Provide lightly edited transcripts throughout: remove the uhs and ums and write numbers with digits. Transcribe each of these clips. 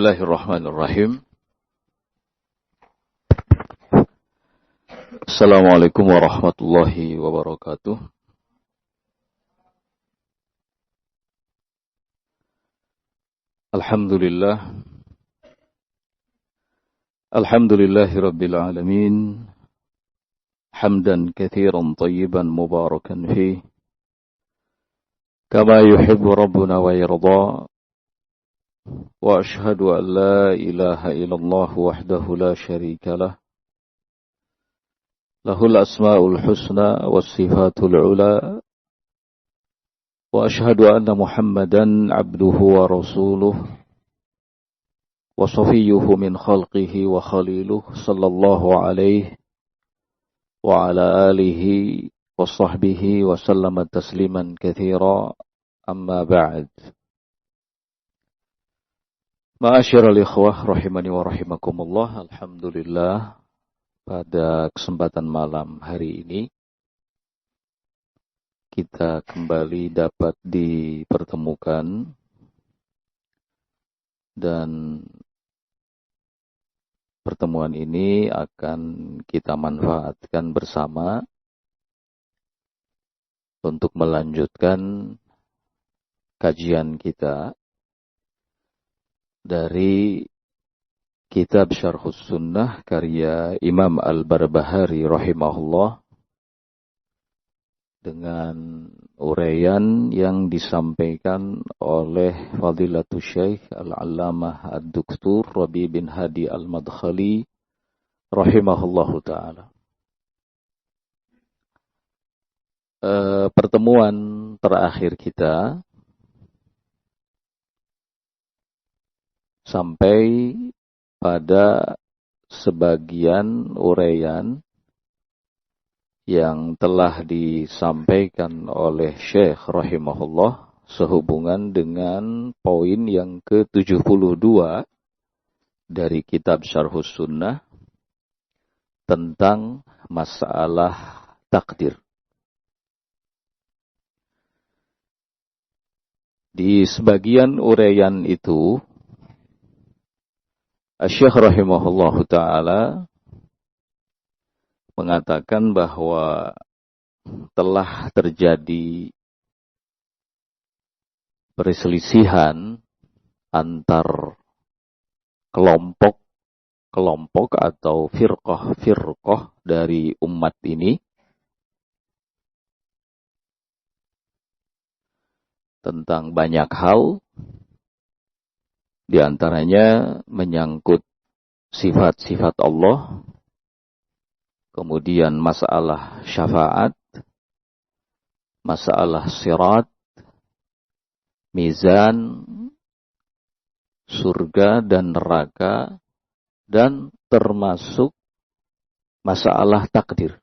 Bismillahirrahmanirrahim. Assalamualaikum warahmatullahi wabarakatuh. Alhamdulillah. Alhamdulillahi rabbil alamin. Hamdan katsiran tayyiban mubarakan fih. Kama yuhibbu rabbuna wa yarda. Wa ashhadu an la ilaha illallah wahdahu la syarika lah. Lahul asma'ul husna was sifatul ula. Wa ashhadu anna Muhammadan abduhu wa rasuluh wa safiyyuhu min khalqihi wa khaliluh sallallahu alaihi wa ala alihi wa sahbihi wa sallama tasliman katsira amma ba'd. Ma'asyiral ikhwah rahimani wa rahimakumullah. Alhamdulillah, pada kesempatan malam hari ini kita kembali dapat dipertemukan dan pertemuan ini akan kita manfaatkan bersama untuk melanjutkan kajian kita dari kitab Syarhus Sunnah karya Imam Al-Barbahari rahimahullah dengan uraian yang disampaikan oleh Fadilatul Syekh Al-Allamah Ad-Doktor Rabi bin Hadi Al-Madkhali rahimahullahu ta'ala. Pertemuan terakhir kita sampai pada sebagian uraian yang telah disampaikan oleh Syekh rahimahullah sehubungan dengan poin yang ke-72 dari kitab Syarhus Sunnah tentang masalah takdir. Di sebagian uraian itu Syekh rahimahullahu ta'ala mengatakan bahwa telah terjadi perselisihan antar kelompok atau firqah dari umat ini tentang banyak hal. Di antaranya menyangkut sifat-sifat Allah, kemudian masalah syafaat, masalah sirat, mizan, surga dan neraka, dan termasuk masalah takdir.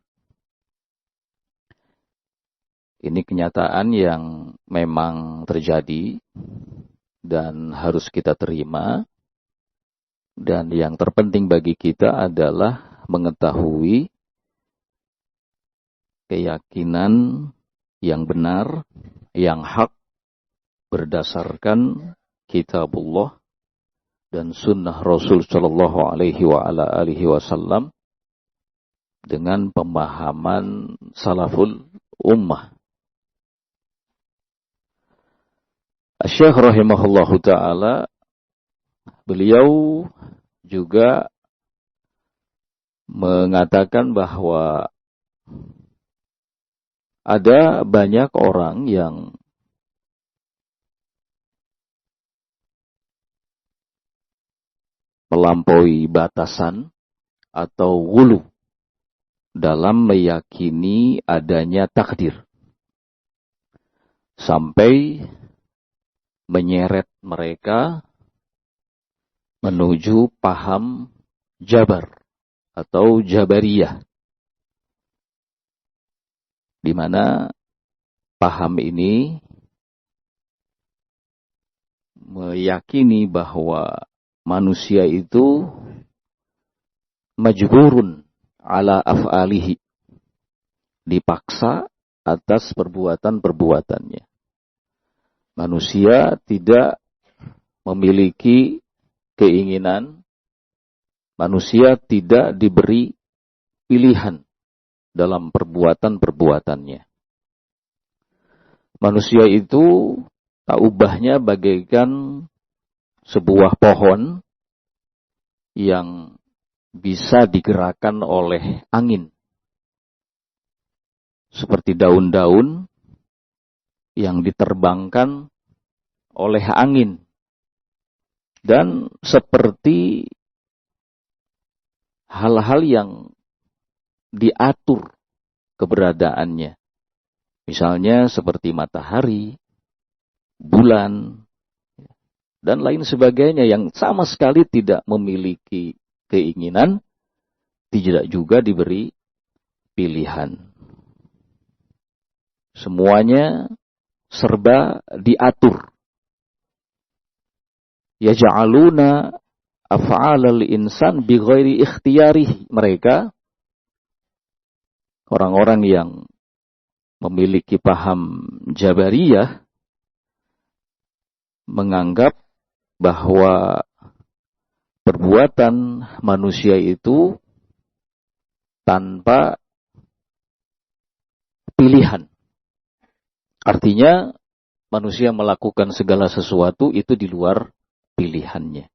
Ini kenyataan yang memang terjadi dan harus kita terima, dan yang terpenting bagi kita adalah mengetahui keyakinan yang benar, yang hak berdasarkan kitabullah dan sunnah Rasul sallallahu alaihi wa ala alihi wasallam dengan pemahaman salaful ummah. Syekh rahimahullahu ta'ala, beliau juga mengatakan bahwa ada banyak orang yang melampaui batasan atau ghulu dalam meyakini adanya takdir, sampai menyeret mereka menuju paham Jabar atau Jabariyah, di mana paham ini meyakini bahwa manusia itu majburun ala af'alihi, dipaksa atas perbuatan-perbuatannya. Manusia tidak memiliki keinginan, manusia tidak diberi pilihan dalam perbuatan-perbuatannya. Manusia itu tak ubahnya bagaikan sebuah pohon yang bisa digerakkan oleh angin. Seperti daun-daun yang diterbangkan oleh angin. Dan seperti hal-hal yang diatur keberadaannya. Misalnya seperti matahari, bulan, dan lain sebagainya yang sama sekali tidak memiliki keinginan, tidak juga diberi pilihan. Semuanya serba diatur. Yaj'aluna af'alal insan bighairi ikhtiyarihi. Mereka, orang-orang yang memiliki paham Jabariyah, menganggap bahwa perbuatan manusia itu tanpa pilihan. Artinya manusia melakukan segala sesuatu itu di luar pilihannya.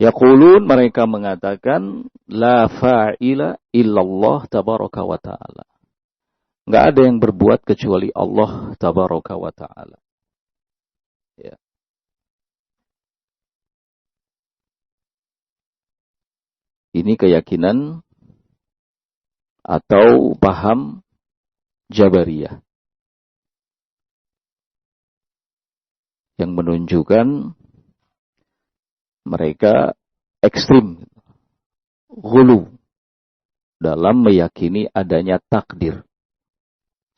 Yaqulun, mereka mengatakan, la fa'ila illallah tabaraka wa ta'ala. Enggak ada yang berbuat kecuali Allah tabaraka wa ta'ala. Ya. Ini keyakinan atau paham Jabariyah yang menunjukkan mereka ekstrim, ghulu dalam meyakini adanya takdir.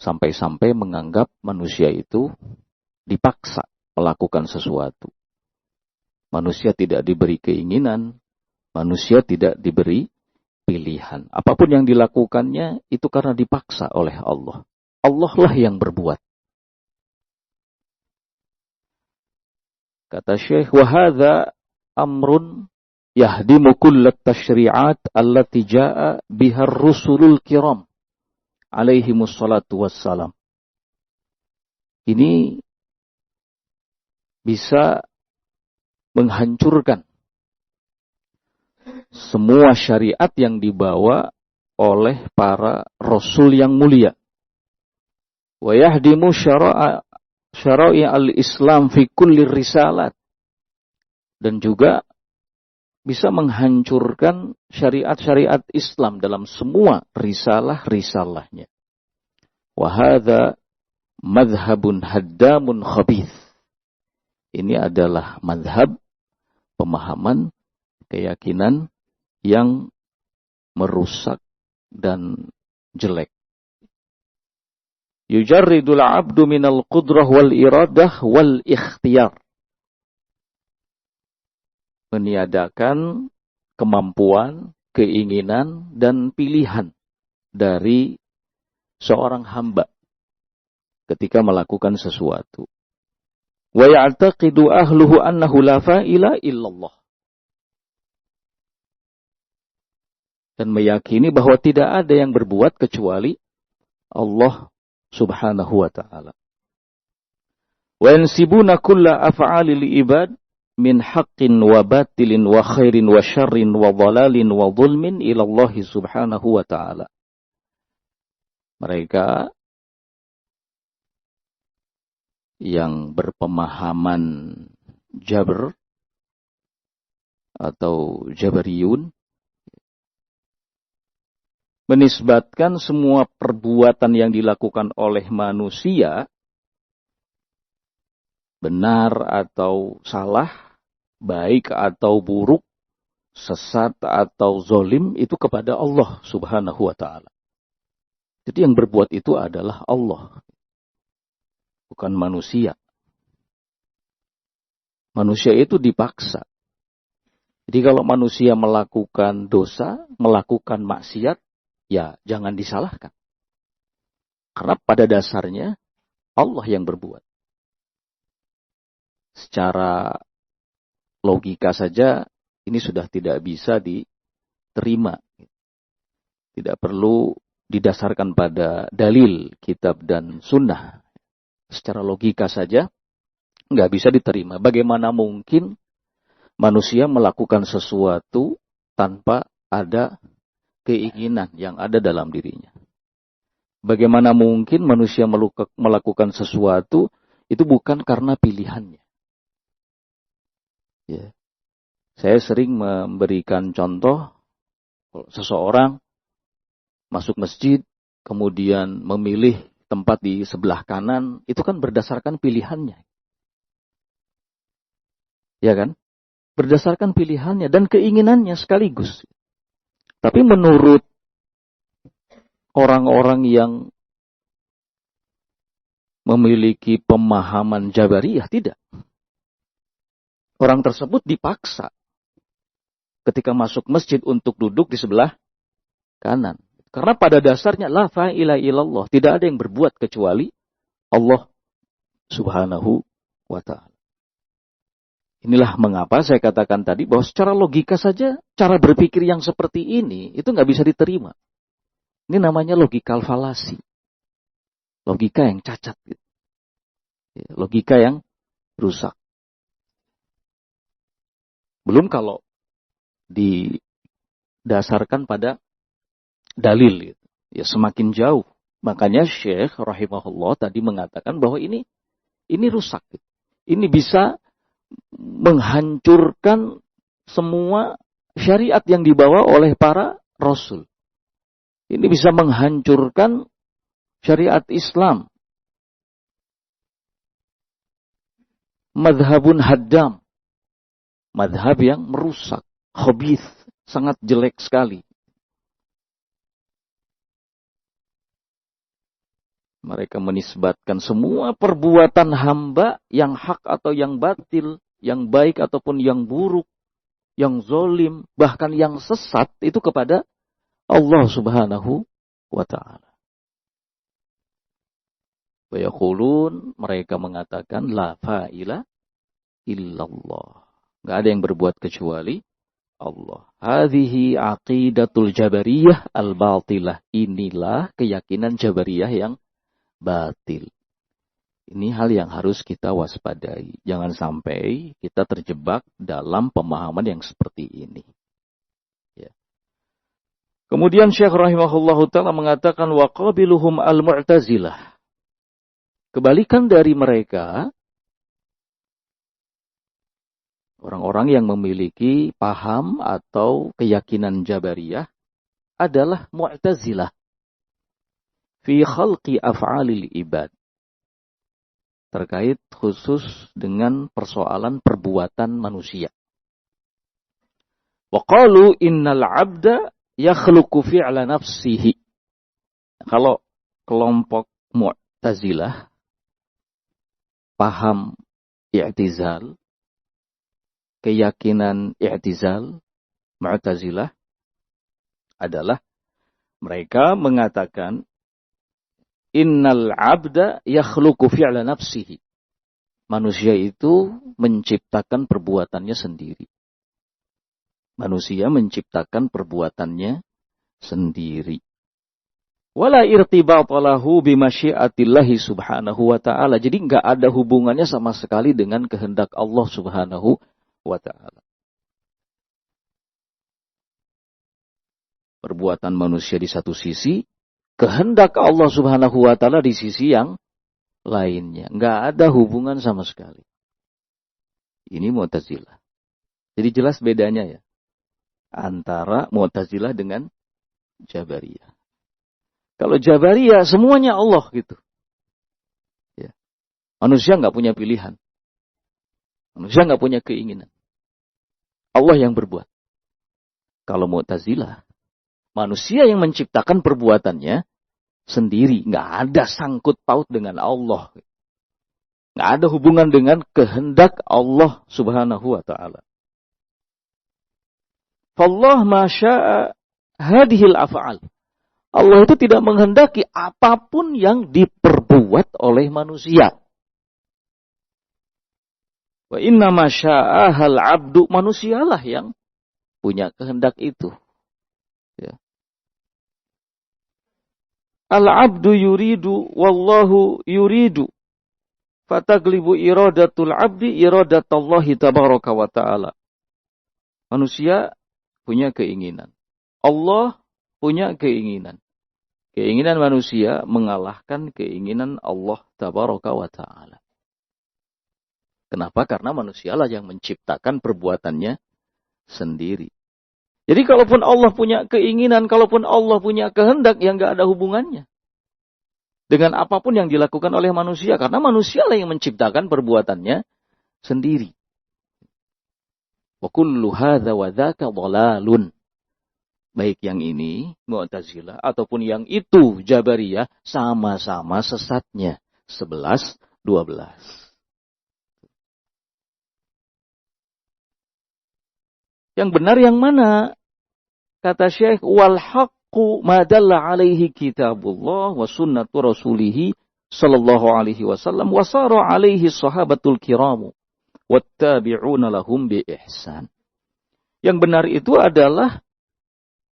Sampai-sampai menganggap manusia itu dipaksa melakukan sesuatu. Manusia tidak diberi keinginan, manusia tidak diberi pilihan. Apapun yang dilakukannya itu karena dipaksa oleh Allah. Allah lah yang berbuat. Kata Syekh, wa hadza amrun yahdimu kullat tasyri'at allati jaa'a bihar rusulul kiram alaihimus salatu wassalam. Ini bisa menghancurkan semua syariat yang dibawa oleh para rasul yang mulia. Wa yahdimu syara'i al-Islam fi kulli risalat. Dan juga bisa menghancurkan syariat-syariat Islam dalam semua risalah-risalahnya. Wa hadza madhhabun haddamun khabith. Ini adalah madhab, pemahaman, keyakinan yang merusak dan jelek. Yujarridul abdu minal qudrah wal iradah wal ikhtiyar. Meniadakan kemampuan, keinginan, dan pilihan dari seorang hamba ketika melakukan sesuatu. Wa ya'taqidu ahluhu annahu la fa'ila illallah. Dan meyakini bahwa tidak ada yang berbuat kecuali Allah subhanahu wa ta'ala. Wa yansibuna kulla af'ali li ibad min haqqin wa batilin wa khairin wa syarrin wa dhalalin wa dhulmin ilallahi subhanahu wa ta'ala. Mereka yang berpemahaman Jabr atau Jabariyun menisbatkan semua perbuatan yang dilakukan oleh manusia, benar atau salah, baik atau buruk, sesat atau zolim, itu kepada Allah subhanahu wa ta'ala. Jadi yang berbuat itu adalah Allah, bukan manusia. Manusia itu dipaksa. Jadi kalau manusia melakukan dosa, melakukan maksiat, ya jangan disalahkan. Karena pada dasarnya Allah yang berbuat. Secara logika saja ini sudah tidak bisa diterima. Tidak perlu didasarkan pada dalil kitab dan sunnah. Secara logika saja nggak bisa diterima. Bagaimana mungkin manusia melakukan sesuatu tanpa ada keinginan yang ada dalam dirinya? Bagaimana mungkin manusia melakukan sesuatu itu bukan karena pilihannya? Ya. Saya sering memberikan contoh, seseorang masuk masjid, kemudian memilih tempat di sebelah kanan, itu kan berdasarkan pilihannya. Ya kan? Berdasarkan pilihannya dan keinginannya sekaligus. Tapi menurut orang-orang yang memiliki pemahaman Jabariyah, tidak. Orang tersebut dipaksa ketika masuk masjid untuk duduk di sebelah kanan. Karena pada dasarnya la fa'ila illallah, tidak ada yang berbuat kecuali Allah Subhanahu wa ta'ala. Inilah mengapa saya katakan tadi bahwa secara logika saja cara berpikir yang seperti ini itu nggak bisa diterima. Ini namanya logikal falasi. Logika yang cacat. Logika yang rusak. Belum kalau didasarkan pada dalil. Ya semakin jauh. Makanya Syekh rahimahullah tadi mengatakan bahwa ini rusak. Ini bisa menghancurkan semua syariat yang dibawa oleh para rasul. Ini bisa menghancurkan syariat Islam. Madhabun haddam. Madhab yang merusak. Khabith. Sangat jelek sekali. Mereka menisbatkan semua perbuatan hamba yang hak atau yang batil, yang baik ataupun yang buruk, yang zolim, bahkan yang sesat itu kepada Allah Subhanahu wa ta'ala. Wa yaqulun, mereka mengatakan la fa'ila illallah. Enggak ada yang berbuat kecuali Allah. Hadhihi aqidatul Jabariyah al-batilah. Inilah keyakinan Jabariyah yang batil. Ini hal yang harus kita waspadai. Jangan sampai kita terjebak dalam pemahaman yang seperti ini. Ya. Kemudian Syekh rahimahullahu ta'ala mengatakan waqabiluhum al-mu'tazilah. Kebalikan dari mereka, orang-orang yang memiliki paham atau keyakinan Jabariyah adalah Mu'tazilah fi khalqi af'alil ibad. Terkait khusus dengan persoalan perbuatan manusia. Wa qalu innal 'abda yakhluqu fi'la nafsihi. Kalau kelompok Mu'tazilah paham i'tizal, keyakinan i'tizal, Mu'tazilah adalah mereka mengatakan innal 'abda yakhluqu fi'la nafsihi. Manusia itu menciptakan perbuatannya sendiri. Manusia menciptakan perbuatannya sendiri. Wala irtibata lahu bimasyiatillahi subhanahu wa ta'ala. Jadi enggak ada hubungannya sama sekali dengan kehendak Allah Subhanahu wa ta'ala. Perbuatan manusia di satu sisi, kehendak Allah Subhanahu wa ta'ala di sisi yang lainnya. Enggak ada hubungan sama sekali. Ini Mu'tazilah. Jadi jelas bedanya ya antara Mu'tazilah dengan Jabariyah. Kalau Jabariyah semuanya Allah gitu. Ya. Manusia enggak punya pilihan. Manusia enggak punya keinginan. Allah yang berbuat. Kalau Mu'tazilah, manusia yang menciptakan perbuatannya sendiri. Nggak ada sangkut paut dengan Allah. Nggak ada hubungan dengan kehendak Allah Subhanahu wa ta'ala. Fallah masya'a hadhil af'al. Allah itu tidak menghendaki apapun yang diperbuat oleh manusia. Wa inna ma sya'ahal abdu, manusialah yang punya kehendak itu. Ya. Al-abdu yuridu wallahu yuridu. Fataglibu iradatul abdi iradatallahi tabaraka wa ta'ala. Manusia punya keinginan. Allah punya keinginan. Keinginan manusia mengalahkan keinginan Allah tabaraka wa ta'ala. Kenapa? Karena manusialah yang menciptakan perbuatannya sendiri. Jadi kalaupun Allah punya keinginan, kalaupun Allah punya kehendak, yang gak ada hubungannya dengan apapun yang dilakukan oleh manusia. Karena manusialah yang menciptakan perbuatannya sendiri. Wa kullu hadza wa dzaka dhalalun. Baik yang ini, Mu'tazilah, ataupun yang itu, Jabariyah, sama-sama sesatnya. 11, 12. Yang benar yang mana? Kata Syekh, wal haqqu ma dalla alaihi kitabullah wa sunnatu rasulih sallallahu alaihi wasallam wa sara alaihi sahabatul kiramu wattabi'una lahum bi ihsan. Yang benar itu adalah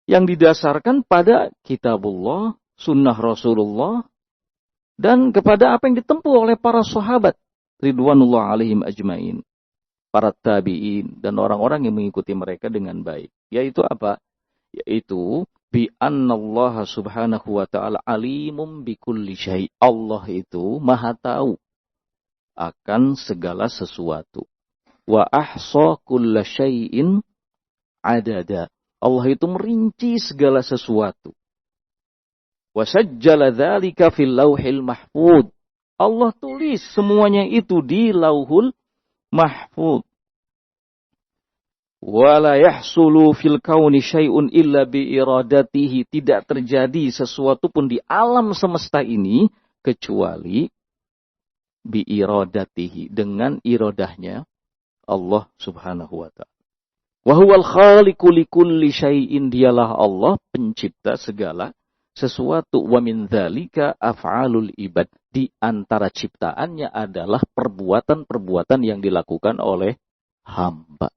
yang didasarkan pada kitabullah, sunnah Rasulullah, dan kepada apa yang ditempuh oleh para sahabat ridwanullah alaihim ajmain, para tabi'in, dan orang-orang yang mengikuti mereka dengan baik. Yaitu apa? Yaitu bi annallaha subhanahu wa ta'ala alimum bi kulli syai'. Allah itu maha tahu akan segala sesuatu. Wa ahsa kulla syai'in adada. Allah itu merinci segala sesuatu. Wa sajjala dzalika fil lauhil mahfuz. Allah tulis semuanya itu di lauhul mahfuz. Wala yahsulu fil kauni syai'un illa bi iradatihi. Tidak terjadi sesuatu pun di alam semesta ini kecuali bi iradatihi, dengan iradahnya Allah subhanahu wa ta'ala. Wa huwal khaliqu likulli syai'in, dialah Allah pencipta segala sesuatu. Wa min dzalika af'alul ibad, di antara ciptaannya adalah perbuatan-perbuatan yang dilakukan oleh hamba.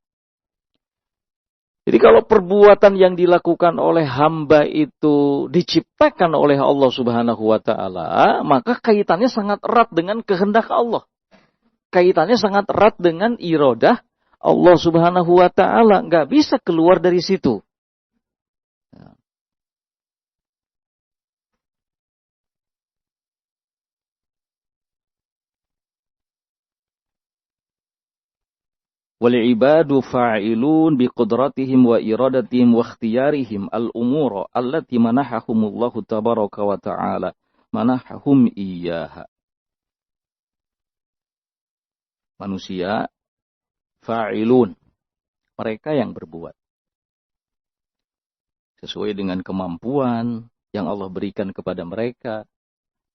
Jadi kalau perbuatan yang dilakukan oleh hamba itu diciptakan oleh Allah subhanahu wa ta'ala, maka kaitannya sangat erat dengan kehendak Allah. Kaitannya sangat erat dengan iradah Allah subhanahu wa ta'ala. Nggak bisa keluar dari situ. Wal ibadu fa'ilun biqudratihim wa iradatihim wa ikhtiyarihim al-umura allati manahahumullahu tabaraka wa ta'ala manahahum iyyaha. Manusia fa'ilun, mereka yang berbuat sesuai dengan kemampuan yang Allah berikan kepada mereka,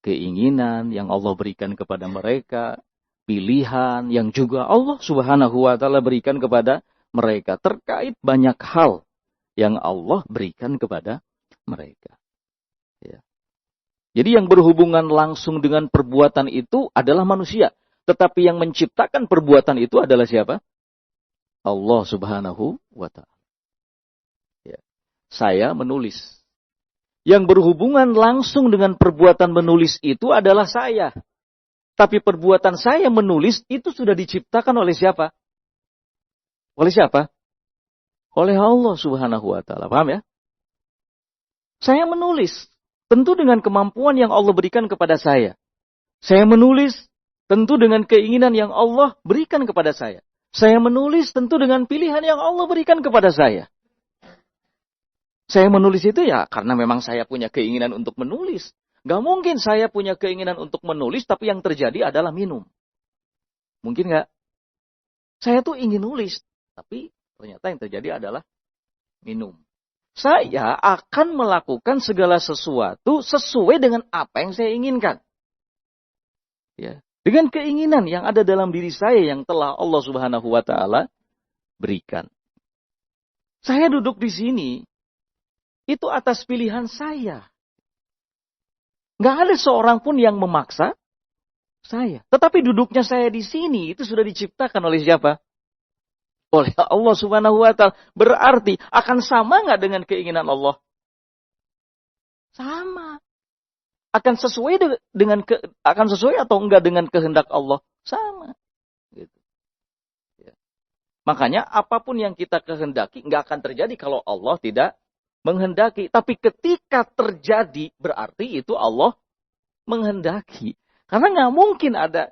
keinginan yang Allah berikan kepada mereka, pilihan yang juga Allah subhanahu wa ta'ala berikan kepada mereka, terkait banyak hal yang Allah berikan kepada mereka. Ya. Jadi yang berhubungan langsung dengan perbuatan itu adalah manusia. Tetapi yang menciptakan perbuatan itu adalah siapa? Allah subhanahu wa ta'ala. Ya. Saya menulis. Yang berhubungan langsung dengan perbuatan menulis itu adalah saya. Tapi perbuatan saya menulis itu sudah diciptakan oleh siapa? Oleh siapa? Oleh Allah subhanahu wa ta'ala. Paham ya? Saya menulis. Tentu dengan kemampuan yang Allah berikan kepada saya. Saya menulis tentu dengan keinginan yang Allah berikan kepada saya. Saya menulis tentu dengan pilihan yang Allah berikan kepada saya. Saya menulis itu ya karena memang saya punya keinginan untuk menulis. Gak mungkin saya punya keinginan untuk menulis, tapi yang terjadi adalah minum. Mungkin gak? Saya tuh ingin nulis, tapi ternyata yang terjadi adalah minum. Saya akan melakukan segala sesuatu sesuai dengan apa yang saya inginkan. Ya. Dengan keinginan yang ada dalam diri saya yang telah Allah subhanahu wa ta'ala berikan. Saya duduk di sini, itu atas pilihan saya. Nggak ada seorang pun yang memaksa Saya. Tetapi duduknya saya di sini itu sudah diciptakan oleh siapa? Oleh Allah Subhanahu wa Ta'ala. Berarti akan sama nggak dengan keinginan Allah? Sama. Akan sesuai akan sesuai atau enggak dengan kehendak Allah? Sama. Gitu. Ya. Makanya apapun yang kita kehendaki nggak akan terjadi kalau Allah tidak menghendaki. Tapi ketika terjadi berarti itu Allah menghendaki. Karena nggak mungkin ada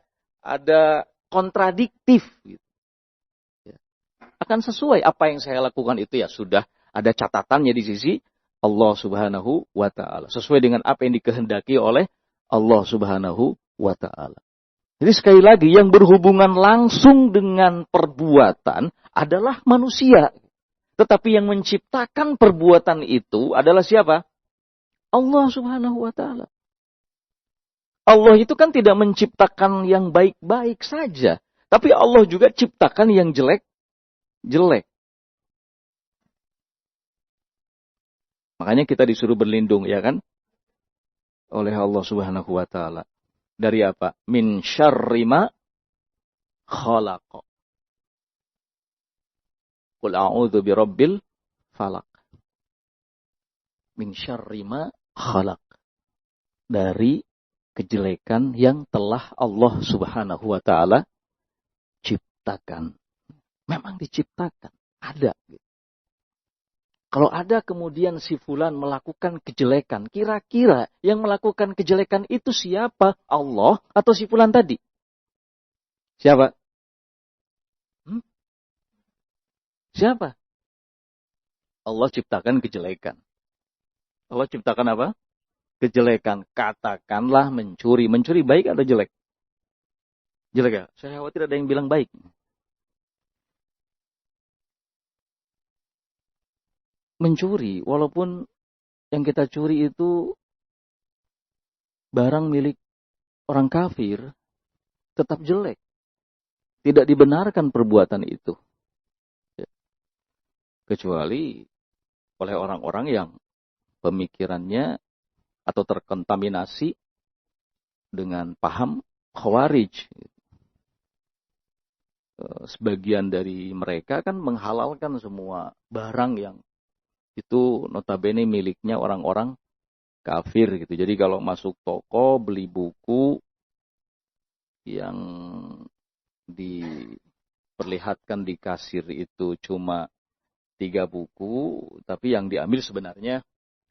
kontradiktif. Gitu. Ya. Akan sesuai apa yang saya lakukan itu ya sudah ada catatannya di sisi Allah Subhanahu wa Ta'ala. Sesuai dengan apa yang dikehendaki oleh Allah Subhanahu wa Ta'ala. Jadi sekali lagi yang berhubungan langsung dengan perbuatan adalah manusia. Tetapi yang menciptakan perbuatan itu adalah siapa? Allah Subhanahu wa Ta'ala. Allah itu kan tidak menciptakan yang baik-baik saja. Tapi Allah juga ciptakan yang jelek-jelek. Makanya kita disuruh berlindung, ya kan? Oleh Allah Subhanahu wa Ta'ala. Dari apa? Min syarri ma khalaqa. Qul a'udzu birabbil falaq. Min syarri ma khalaq. Dari kejelekan yang telah Allah Subhanahu wa Ta'ala ciptakan. Memang diciptakan. Ada. Kalau ada kemudian si fulan melakukan kejelekan, kira-kira yang melakukan kejelekan itu siapa? Allah atau si fulan tadi? Siapa? Siapa? Allah ciptakan kejelekan. Allah ciptakan apa? Kejelekan. Katakanlah mencuri. Mencuri baik atau jelek? Jelek ya? Saya khawatir ada yang bilang baik. Mencuri, walaupun yang kita curi itu barang milik orang kafir, tetap jelek. Tidak dibenarkan perbuatan itu. Kecuali oleh orang-orang yang pemikirannya atau terkontaminasi dengan paham Khawarij. Sebagian dari mereka kan menghalalkan semua barang yang itu notabene miliknya orang-orang kafir gitu. Jadi kalau masuk toko beli buku yang diperlihatkan di kasir itu cuma 3 buku, tapi yang diambil sebenarnya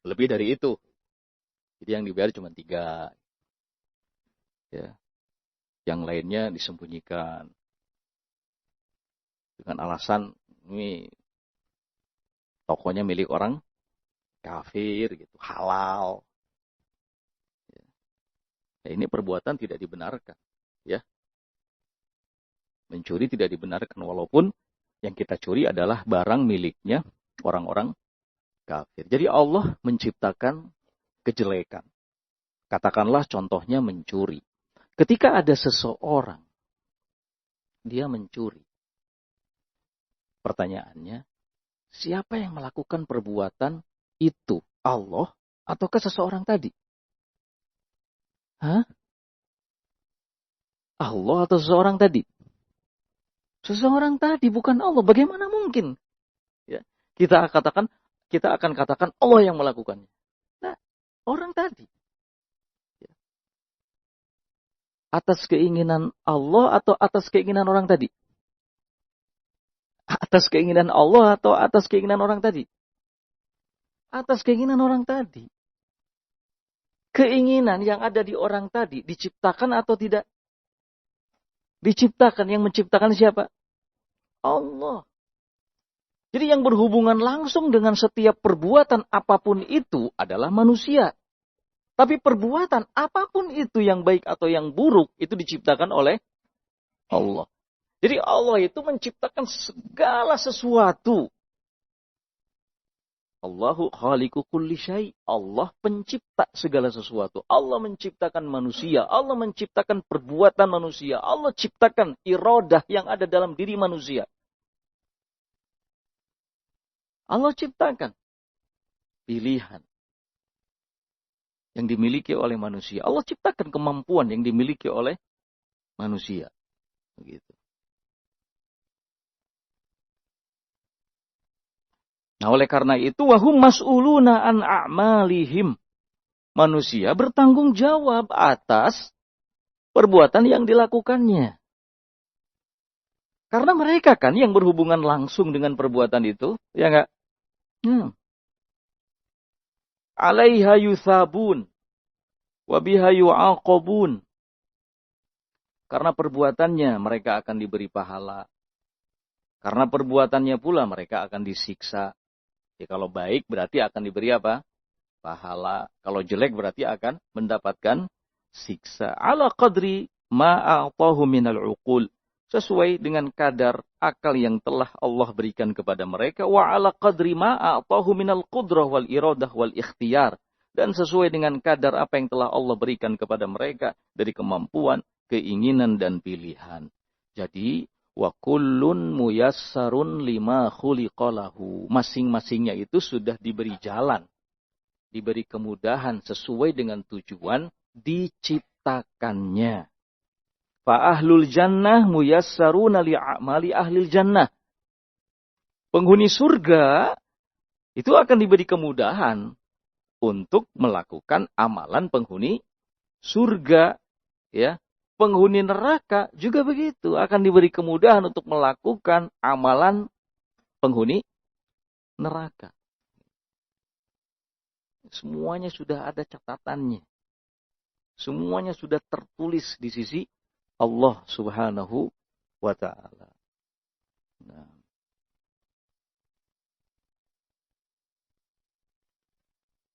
lebih dari itu. Jadi yang dibayar cuma 3. Ya. Yang lainnya disembunyikan. Dengan alasan ini tokonya milik orang kafir gitu, halal. Ya, ini perbuatan tidak dibenarkan, ya. Mencuri tidak dibenarkan walaupun yang kita curi adalah barang miliknya orang-orang kafir. Jadi Allah menciptakan kejelekan. Katakanlah contohnya mencuri. Ketika ada seseorang dia mencuri. Pertanyaannya, siapa yang melakukan perbuatan itu? Allah ataukah seseorang tadi? Hah? Allah atau seseorang tadi? Seseorang tadi, bukan Allah. Bagaimana mungkin? Ya. Kita akan katakan Allah yang melakukannya. Nah, orang tadi. Ya. Atas keinginan Allah atau atas keinginan orang tadi? Atas keinginan Allah atau atas keinginan orang tadi? Atas keinginan orang tadi. Keinginan yang ada di orang tadi diciptakan atau tidak? Diciptakan. Yang menciptakan siapa? Allah. Jadi yang berhubungan langsung dengan setiap perbuatan apapun itu adalah manusia. Tapi perbuatan apapun itu yang baik atau yang buruk itu diciptakan oleh Allah. Jadi Allah itu menciptakan segala sesuatu. Allahu khaliqu kulli syai'. Allah pencipta segala sesuatu. Allah menciptakan manusia. Allah menciptakan perbuatan manusia. Allah ciptakan iradah yang ada dalam diri manusia. Allah ciptakan pilihan yang dimiliki oleh manusia. Allah ciptakan kemampuan yang dimiliki oleh manusia. Begitu. Nah, oleh karena itu wahum mas'uluna an a'malihim. Manusia bertanggung jawab atas perbuatan yang dilakukannya. Karena mereka kan yang berhubungan langsung dengan perbuatan itu, ya enggak? Alaiha yuthabun wa biha yu'aqabun. Karena perbuatannya mereka akan diberi pahala. Karena perbuatannya pula mereka akan disiksa. Ya, kalau baik berarti akan diberi apa? Pahala. Kalau jelek berarti akan mendapatkan siksa. Ala qadri ma'a'tahu minal uqul. Sesuai dengan kadar akal yang telah Allah berikan kepada mereka. Wa ala qadri ma'a'tahu minal qudrah wal iradah wal ikhtiyar. Dan sesuai dengan kadar apa yang telah Allah berikan kepada mereka dari kemampuan, keinginan, dan pilihan. Jadi, wa kullun muyassarun lima khuliqalahu. Masing-masingnya itu sudah diberi jalan, diberi kemudahan sesuai dengan tujuan diciptakannya. Fa ahlul jannah muyassaruna li'amali ahlil jannah. Penghuni surga itu akan diberi kemudahan untuk melakukan amalan penghuni surga, ya. Penghuni neraka juga begitu, akan diberi kemudahan untuk melakukan amalan penghuni neraka. Semuanya sudah ada catatannya. Semuanya sudah tertulis di sisi Allah Subhanahu wa ta'ala. Nah.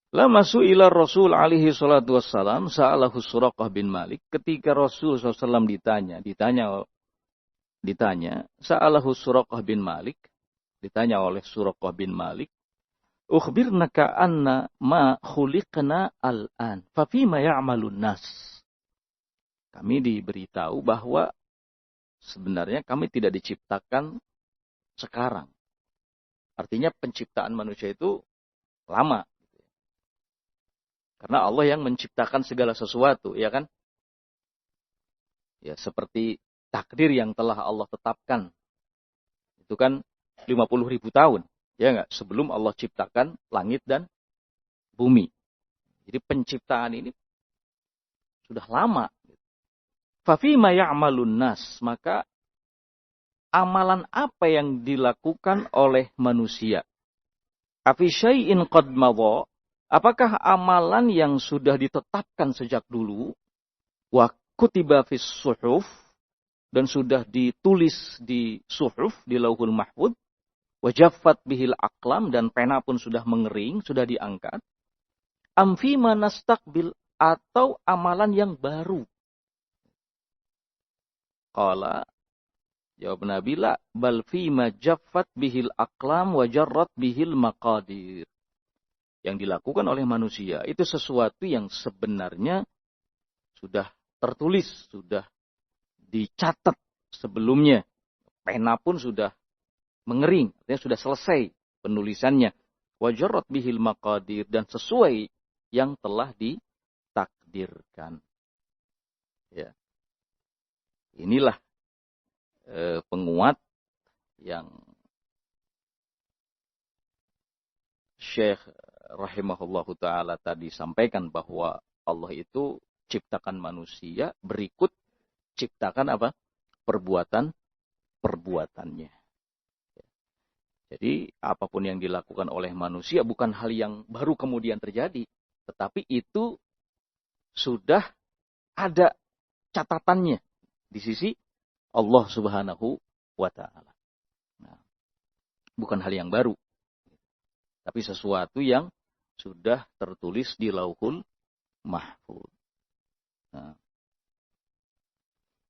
Lama su'ila Rasul alaihi salatu wassalam sa'alahu Suraqah bin Malik. Ketika Rasul SAW ditanya sa'alahu Suraqah bin Malik, ditanya oleh Suraqah bin Malik, ukhbirnaka anna ma khuliqna al-an, fa fima ya'malun nas. Kami diberitahu bahwa sebenarnya kami tidak diciptakan sekarang. Artinya penciptaan manusia itu lama. Karena Allah yang menciptakan segala sesuatu, ya kan? Ya, seperti takdir yang telah Allah tetapkan. Itu kan 50.000 tahun, ya enggak? Sebelum Allah ciptakan langit dan bumi. Jadi penciptaan ini sudah lama. Fafima ya'malun nas, maka amalan apa yang dilakukan oleh manusia? Afi syai'in qad madha, apakah amalan yang sudah ditetapkan sejak dulu, wa kutiba fis suhuf, dan sudah ditulis di suhuf, di lauhul mahfud, wa jaffat bihil aqlam, dan pena pun sudah mengering, sudah diangkat, am fima nastaqbil, atau amalan yang baru? Qala, jawab Nabi, la bal fima jaffat bihil aqlam wa jarrat bihil maqadir. Yang dilakukan oleh manusia itu sesuatu yang sebenarnya sudah tertulis, sudah dicatat sebelumnya. Pena pun sudah mengering, artinya sudah selesai penulisannya. Wajarrat bihil maqadir, dan sesuai yang telah ditakdirkan. Ya. Inilah penguat yang Syekh rahimahullahu ta'ala tadi sampaikan, bahwa Allah itu ciptakan manusia, berikut ciptakan apa? Perbuatannya. Jadi apapun yang dilakukan oleh manusia bukan hal yang baru kemudian terjadi, tetapi itu sudah ada catatannya di sisi Allah Subhanahu wa ta'ala. Nah, bukan hal yang baru, tapi sesuatu yang sudah tertulis di lauhul mahfud. Nah.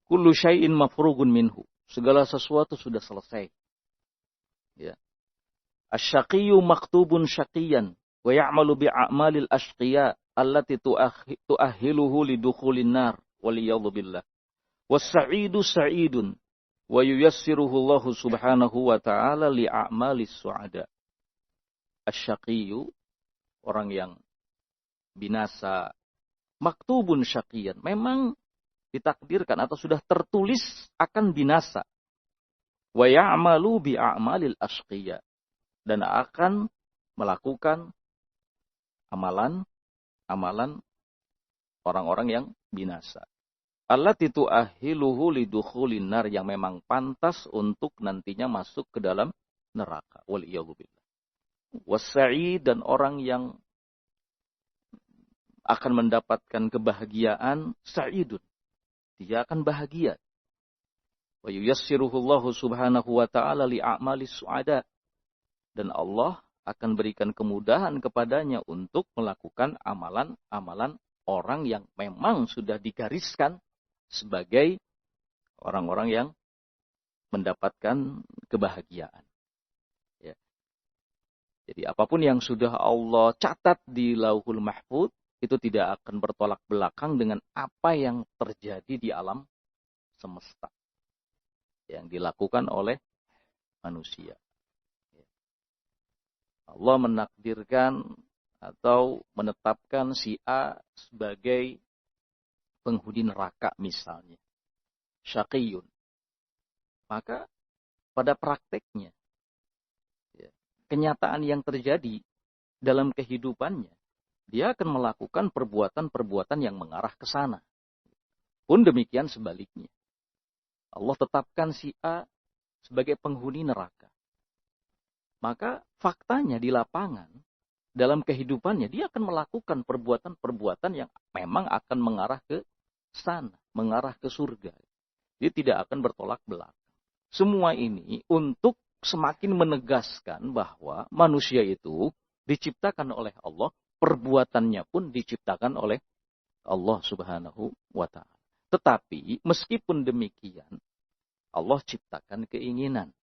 Kullu syai'in mafrugun minhu. Segala sesuatu sudah selesai. Ya. Asy-syaqiyyu maktubun syaqiyan wa ya'malu bi'a'malil asyqiya allati tu'ahhiluhu lidukhulin nar waliyadhu billah. Was-sa'idu sa'idun wa yuyassiruhu Allah subhanahu wa ta'ala li'a'malis su'ada. Asy-syaqiyyu, orang yang binasa, maktubun syaqiyan, memang ditakdirkan atau sudah tertulis akan binasa. Wa ya'malu bi'a'malil ashqiya, dan akan melakukan amalan orang-orang yang binasa. Allati tu'ahhiluhu lidukhulin nar, yang memang pantas untuk nantinya masuk ke dalam neraka. Waliyadu billah. Wasa'id, dan orang yang akan mendapatkan kebahagiaan, sa'idun, dia akan bahagia. Wa yuyassiruhullahu subhanahu wa ta'ala li'a'malis su'ada, dan Allah akan berikan kemudahan kepadanya untuk melakukan amalan-amalan orang yang memang sudah digariskan sebagai orang-orang yang mendapatkan kebahagiaan. Ya. Jadi apapun yang sudah Allah catat di Lauhul Mahfuz, itu tidak akan bertolak belakang dengan apa yang terjadi di alam semesta yang dilakukan oleh manusia. Allah menakdirkan atau menetapkan si A sebagai penghuni neraka misalnya, syaqiyun. Maka pada prakteknya, kenyataan yang terjadi dalam kehidupannya, dia akan melakukan perbuatan-perbuatan yang mengarah ke sana. Pun demikian sebaliknya. Allah tetapkan si A sebagai penghuni neraka. Maka faktanya di lapangan, dalam kehidupannya, dia akan melakukan perbuatan-perbuatan yang memang akan mengarah ke sana, mengarah ke surga. Dia tidak akan bertolak belakang. Semua ini untuk semakin menegaskan bahwa manusia itu diciptakan oleh Allah, perbuatannya pun diciptakan oleh Allah Subhanahu wa ta'ala. Tetapi meskipun demikian, Allah ciptakan keinginan.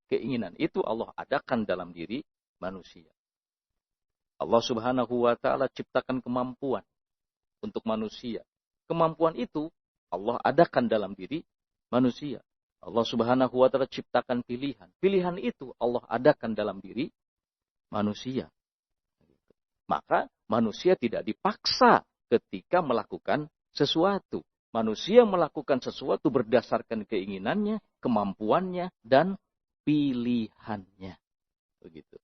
Keinginan itu Allah adakan dalam diri manusia. Allah Subhanahu wa ta'ala ciptakan kemampuan untuk manusia. Kemampuan itu Allah adakan dalam diri manusia. Allah Subhanahu wa ta'ala ciptakan pilihan. Pilihan itu Allah adakan dalam diri manusia. Maka manusia tidak dipaksa ketika melakukan sesuatu. Manusia melakukan sesuatu berdasarkan keinginannya, kemampuannya, dan pilihannya. Begitu.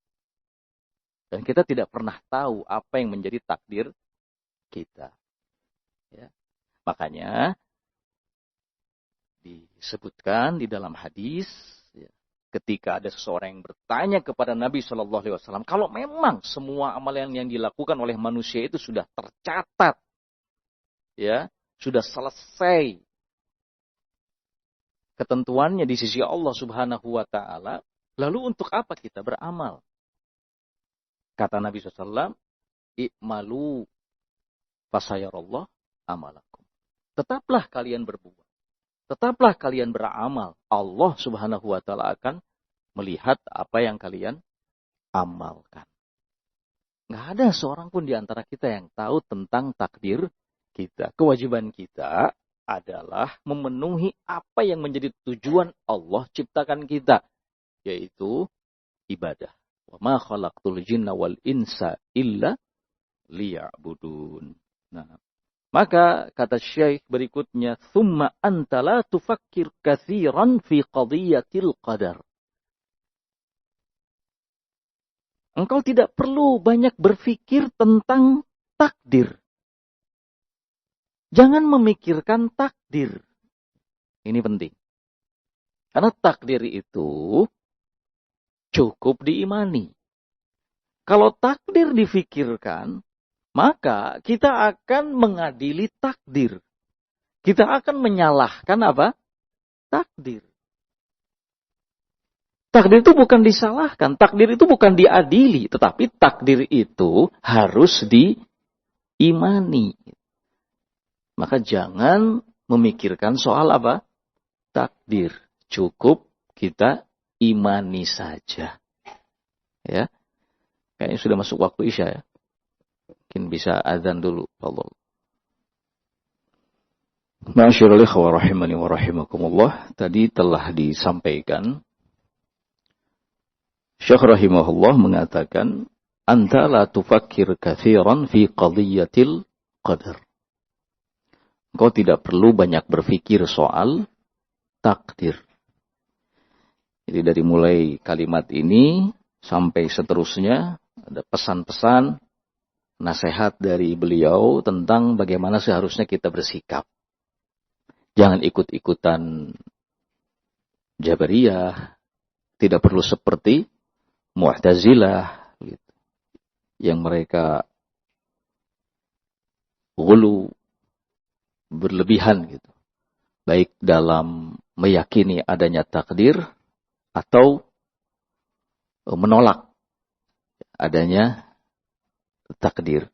Dan kita tidak pernah tahu apa yang menjadi takdir kita. Ya. Makanya disebutkan di dalam hadis, ya, ketika ada seseorang yang bertanya kepada Nabi Shallallahu Alaihi Wasallam, kalau memang semua amalan yang dilakukan oleh manusia itu sudah tercatat, ya, sudah selesai ketentuannya di sisi Allah Subhanahu wa ta'ala, lalu untuk apa kita beramal? Kata Nabi SAW, i'malu fasayarallah amalakum. Tetaplah kalian berbuat. Tetaplah kalian beramal. Allah Subhanahu wa ta'ala akan melihat apa yang kalian amalkan. Nggak ada seorang pun di antara kita yang tahu tentang takdir kita. Kewajiban kita adalah memenuhi apa yang menjadi tujuan Allah ciptakan kita, yaitu ibadah. Wa ma khalaqtul jinna wal insa illa liya'budun. Nah, maka kata Syekh berikutnya, "Tsumma anta la tufakkir katsiran fi qadiyatil qadar." Engkau tidak perlu banyak berpikir tentang takdir. Jangan memikirkan takdir. Ini penting. Karena takdir itu cukup diimani. Kalau takdir difikirkan, maka kita akan mengadili takdir. Kita akan menyalahkan apa? Takdir. Takdir itu bukan disalahkan. Takdir itu bukan diadili. Tetapi takdir itu harus diimani. Maka jangan memikirkan soal apa? Takdir. Cukup kita imani saja. Ya. Kayaknya sudah masuk waktu Isya ya. Mungkin bisa azan dulu. Allah. Ma'asyiral ikhwah rahimani wa rahimakumullah. Tadi telah disampaikan. Syekh rahimahullah mengatakan, anta la tufakkir katsiran fi qadiyatil qadar. Engkau tidak perlu banyak berpikir soal takdir. Jadi dari mulai kalimat ini sampai seterusnya ada pesan-pesan, nasihat dari beliau tentang bagaimana seharusnya kita bersikap. Jangan ikut-ikutan Jabariyah, tidak perlu seperti Mu'tazilah gitu, yang mereka ghulu, berlebihan gitu, baik dalam meyakini adanya takdir atau menolak adanya takdir.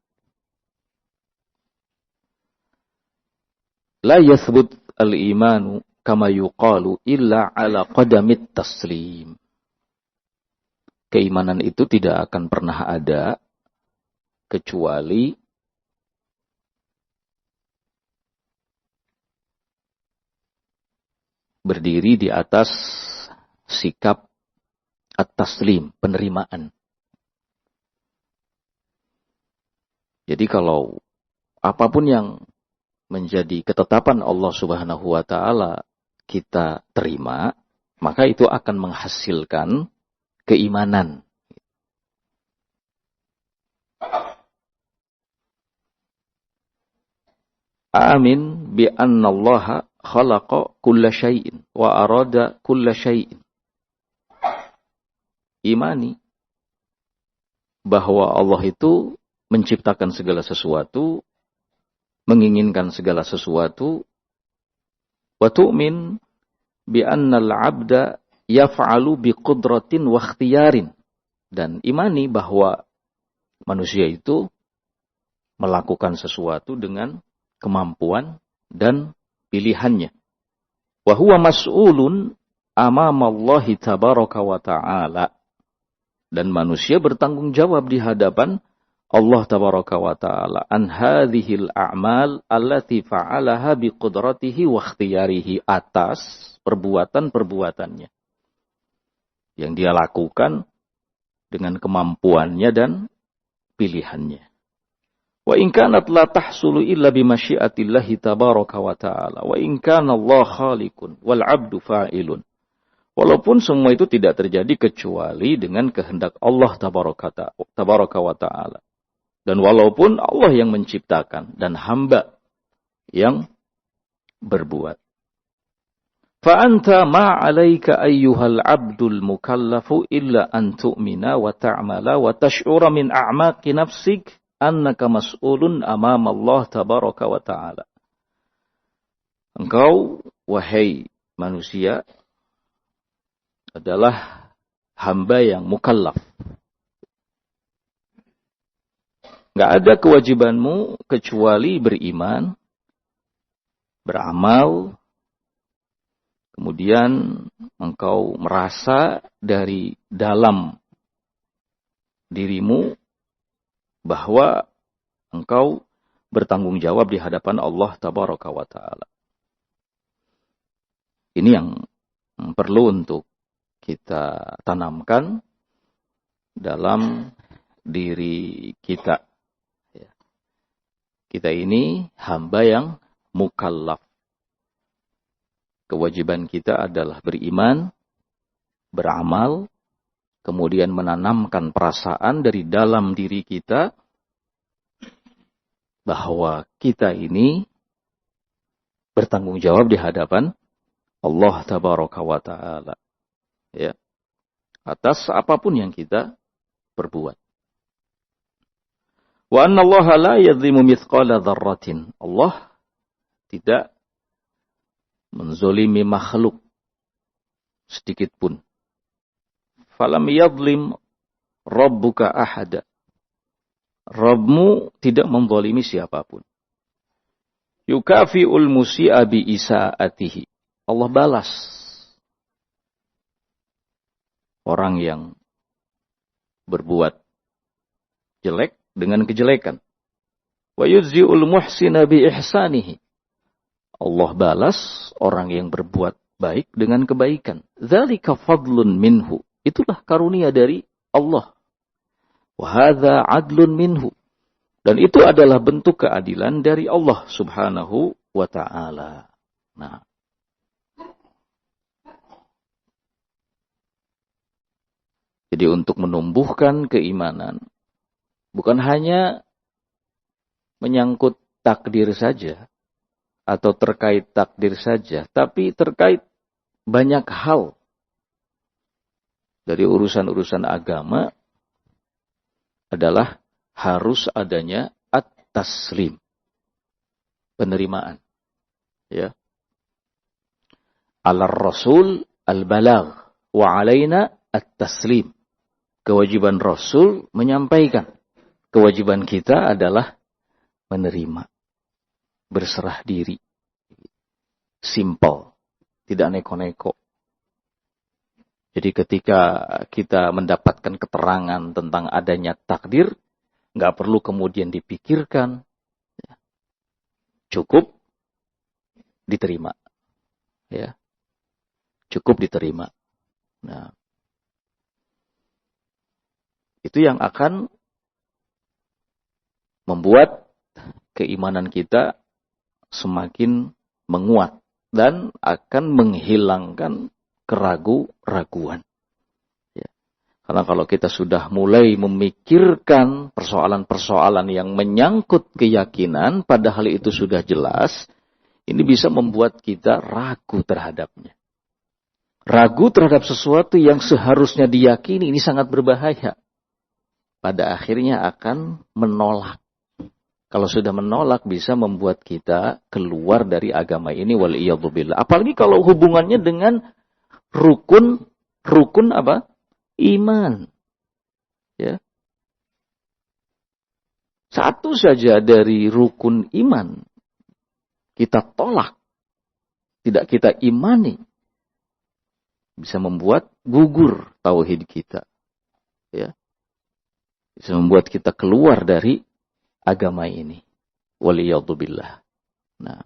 La yathbut al-imanu kama yuqalu illa ala qadamit taslim. Keimanan itu tidak akan pernah ada kecuali berdiri di atas sikap at-taslim, penerimaan. Jadi kalau apapun yang menjadi ketetapan Allah Subhanahu wa taala kita terima, maka itu akan menghasilkan keimanan. Amin bi anna Allah khalaqa kulla syai'in wa arada kulla syai'in. Imani bahwa Allah itu menciptakan segala sesuatu, menginginkan segala sesuatu, wa tu'min bi annal 'abda yaf'alu bi qudratin wa ikhtiyarin, dan imani bahwa manusia itu melakukan sesuatu dengan kemampuan dan pilihannya. Wa huwa mas'ulun amamallahi tabaraka wa ta'ala, dan manusia bertanggung jawab di hadapan Allah tabaraka wa ta'ala an hadhil a'mal allati fa'alaha biqudratihi wa ikhtiyarihi, atas perbuatan-perbuatannya yang dia lakukan dengan kemampuannya dan pilihannya. Wa in kanat la tahsulu illa bi masyiatillahi tabaraka wa ta'ala wa in kana Allah khaliqun wal 'abdu fa'ilun. Walaupun semua itu tidak terjadi kecuali dengan kehendak Allah tabaraka wa ta'ala. Dan walaupun Allah yang menciptakan dan hamba yang berbuat. Fa'anta ma'alaika ayyuhal abdul mukallafu illa an tu'mina wa ta'amala wa tash'ura min a'maqi nafsik annaka mas'ulun amama Allah tabaraka wa ta'ala. Engkau, wahai manusia, adalah hamba yang mukallaf. Nggak ada kewajibanmu kecuali beriman, beramal, kemudian engkau merasa dari dalam dirimu bahwa engkau bertanggung jawab di hadapan Allah tabaraka wa ta'ala. Ini yang perlu untuk kita tanamkan dalam diri kita. Kita ini hamba yang mukallaf. Kewajiban kita adalah beriman, beramal, kemudian menanamkan perasaan dari dalam diri kita bahwa kita ini bertanggung jawab di hadapan Allah tabaraka wa ta'ala, ya, atas apapun yang kita perbuat. Wa anna Allah la yadhlimu mithqala dzarratin. Allah tidak menzolimi makhluk sedikit pun. Falam yadhlim rabbuka ahada. Rabbmu tidak menzalimi siapapun. Yukafi'ul musi'a bi isaatihi. Allah balas orang yang berbuat jelek dengan kejelekan. Wa yujzi'ul muhsina bi ihsanihi. Allah balas orang yang berbuat baik dengan kebaikan. Dzalika fadlun minhu. Itulah karunia dari Allah. Wa hadza adlun minhu. Dan itu adalah bentuk keadilan dari Allah Subhanahu wa ta'ala. Nah, jadi untuk menumbuhkan keimanan bukan hanya menyangkut takdir saja atau terkait takdir saja, tapi terkait banyak hal dari urusan-urusan agama adalah harus adanya at-taslim, penerimaan. Ya. Alar Rasul al-balagh wa alaina at-taslim. Kewajiban Rasul menyampaikan. Kewajiban kita adalah menerima. Berserah diri. Simple. Tidak neko-neko. Jadi ketika kita mendapatkan keterangan tentang adanya takdir, nggak perlu kemudian dipikirkan. Cukup diterima. Ya. Cukup diterima. Nah, itu yang akan membuat keimanan kita semakin menguat dan akan menghilangkan keraguan-raguan. Ya. Karena kalau kita sudah mulai memikirkan persoalan-persoalan yang menyangkut keyakinan, padahal itu sudah jelas, ini bisa membuat kita ragu terhadapnya. Ragu terhadap sesuatu yang seharusnya diyakini, ini sangat berbahaya. Pada akhirnya akan menolak. Kalau sudah menolak bisa membuat kita keluar dari agama ini, waliyadzubillah. Apalagi kalau hubungannya dengan rukun apa? Iman. Ya. Satu saja dari rukun iman kita tolak, tidak kita imani, bisa membuat gugur tauhid kita. Ya. Bisa membuat kita keluar dari agama ini. Waliyadzubillah. Nah.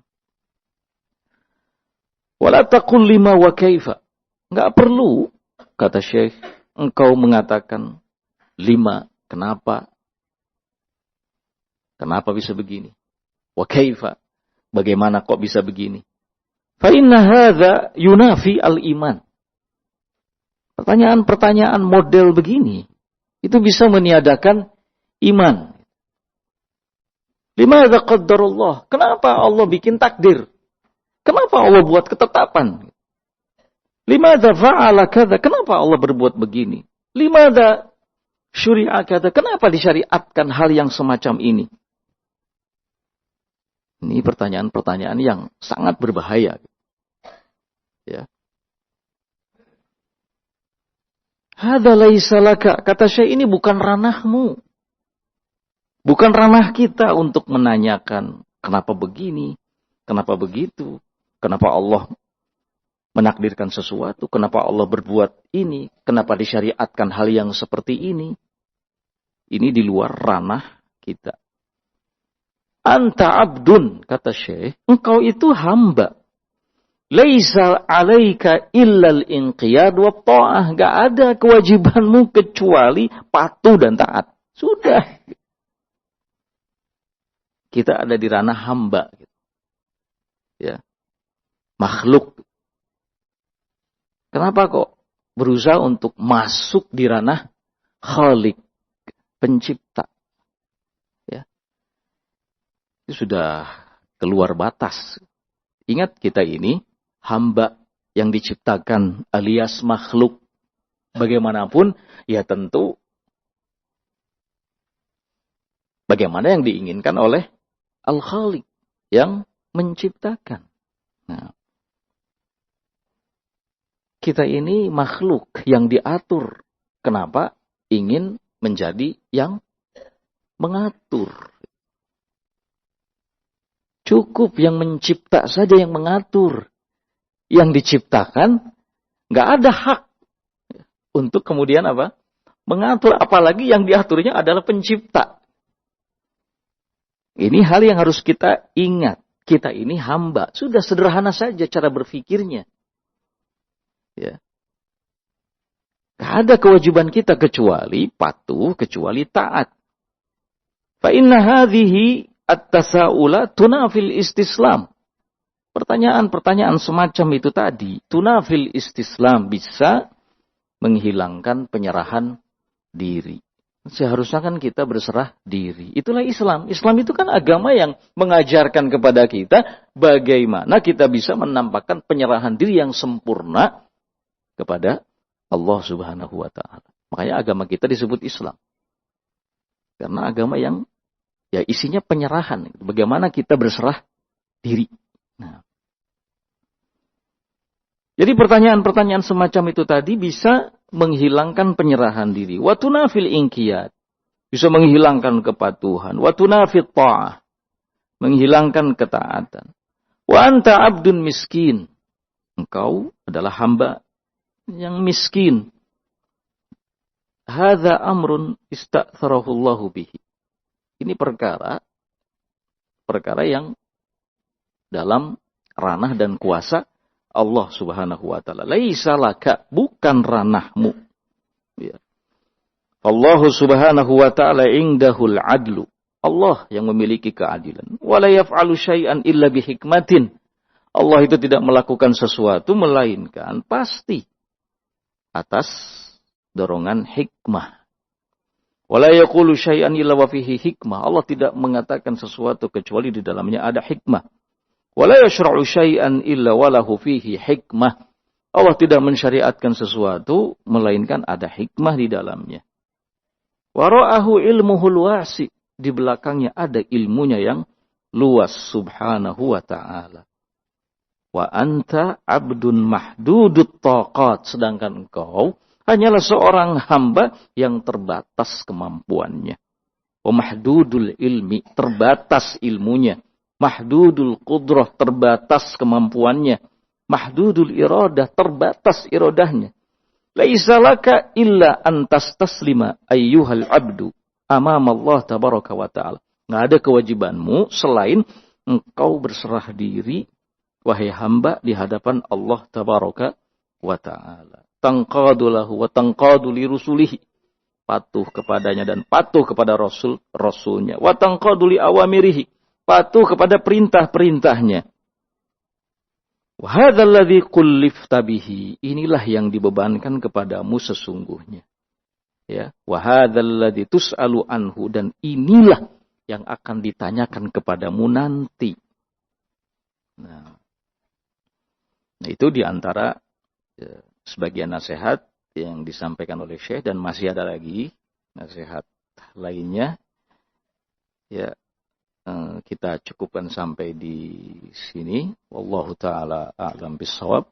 Wala taqul lima wa kaifa. Enggak perlu, kata Syekh, engkau mengatakan lima, kenapa? Kenapa bisa begini? Wa kaifa. Bagaimana kok bisa begini? Fa inna hadza yunafi al-iman. Pertanyaan-pertanyaan model begini itu bisa meniadakan iman. Limadza qaddarullah? Kenapa Allah bikin takdir? Kenapa Allah buat ketetapan? Limadza fa'ala kadza? Kenapa Allah berbuat begini? Limadza syuri'a kadza? Kenapa disyariatkan hal yang semacam ini? Ini pertanyaan-pertanyaan yang sangat berbahaya. Ya. Hadza laisa laka, kata Syekh, ini bukan ranahmu. Bukan ranah kita untuk menanyakan kenapa begini, kenapa begitu, kenapa Allah menakdirkan sesuatu, kenapa Allah berbuat ini, kenapa disyariatkan hal yang seperti ini. Ini di luar ranah kita. Anta abdun, kata Syekh, engkau itu hamba. Laisa alaika illal inqiyad wa ta'ah. Gak ada kewajibanmu kecuali patuh dan taat. Sudah. Kita ada di ranah hamba. Ya. Makhluk. Kenapa kok berusaha untuk masuk di ranah khalik, pencipta? Ya. Itu sudah keluar batas. Ingat, kita ini hamba yang diciptakan alias makhluk. Bagaimanapun, ya tentu bagaimana yang diinginkan oleh Al-Khaliq yang menciptakan. Nah, kita ini makhluk yang diatur. Kenapa? Ingin menjadi yang mengatur. Cukup yang mencipta saja yang mengatur. Yang diciptakan nggak ada hak untuk kemudian apa? Mengatur, apalagi yang diaturnya adalah pencipta. Ini hal yang harus kita ingat. Kita ini hamba. Sudah sederhana saja cara berpikirnya. Ya. Nggak ada kewajiban kita kecuali patuh, kecuali taat. Fa inna hadhihi at-tasa'ula tunafil istislam. Pertanyaan-pertanyaan semacam itu tadi, tunafil istislam, bisa menghilangkan penyerahan diri. Seharusnya kan kita berserah diri. Itulah Islam. Islam itu kan agama yang mengajarkan kepada kita bagaimana kita bisa menampakkan penyerahan diri yang sempurna kepada Allah Subhanahu wa Ta'ala. Makanya agama kita disebut Islam. Karena agama yang ya isinya penyerahan. Bagaimana kita berserah diri. Nah. Jadi pertanyaan-pertanyaan semacam itu tadi bisa menghilangkan penyerahan diri. Wa tunafil inqiyad. Bisa menghilangkan kepatuhan. Wa tunafil ta'ah. Menghilangkan ketaatan. Wa anta abdun miskin. Engkau adalah hamba yang miskin. Hadza amrun ista'tharahu Allahu bihi. Ini perkara yang dalam ranah dan kuasa Allah Subhanahu wa Ta'ala. Laisa laka, bukan ranahmu. Ya. Allah Subhanahu wa Ta'ala indahul adlu. Allah yang memiliki keadilan. Wa la yaf'alu syai'an illa bihikmatin. Allah itu tidak melakukan sesuatu melainkan pasti atas dorongan hikmah. Wa la yaqulu syai'an illa wa fihi hikmah. Allah tidak mengatakan sesuatu kecuali di dalamnya ada hikmah. Wala yashra'u syai'an illa walahu fihi hikmah. Allah tidak mensyariatkan sesuatu melainkan ada hikmah di dalamnya. Wara'ahu ilmuhul wasi. Di belakangnya ada ilmunya yang luas subhanahu wa ta'ala. Wa anta abdun mahdudut taqat. Sedangkan engkau hanyalah seorang hamba yang terbatas kemampuannya. Wa mahdudul ilmi. Terbatas ilmunya. Mahdudul qudrah, terbatas kemampuannya. Mahdudul iradah, terbatas iradahnya. Laisa laka illa an tastaslima ayyuhal abdu amam Allah tabaraka wa ta'ala. Nggak ada kewajibanmu selain engkau berserah diri, wahai hamba, di hadapan Allah tabaraka wa ta'ala. Tanqadu lahu wa tanqadu li rusulihi. Patuh kepadanya dan patuh kepada rasulnya. Wa tanqadu li awamirihi. Patuh kepada perintah-perintahnya. Wahadzal ladzi kullifta bihi. Inilah yang dibebankan kepadamu sesungguhnya. Ya, wahadzal ladzi tus'alu anhu, dan inilah yang akan ditanyakan kepadamu nanti. Nah itu diantara sebagian nasihat yang disampaikan oleh Syekh, dan masih ada lagi nasihat lainnya. Ya, kita cukupkan sampai di sini. Wallahu ta'ala a'lam bissawab.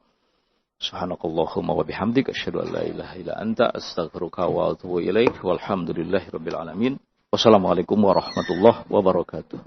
Subhanakallahumma wa bihamdika asyhadu an la ilaha illa anta astaghfiruka wa atubu ilaik. Walhamdulillahirabbil alamin. Wassalamualaikum warahmatullahi wabarakatuh.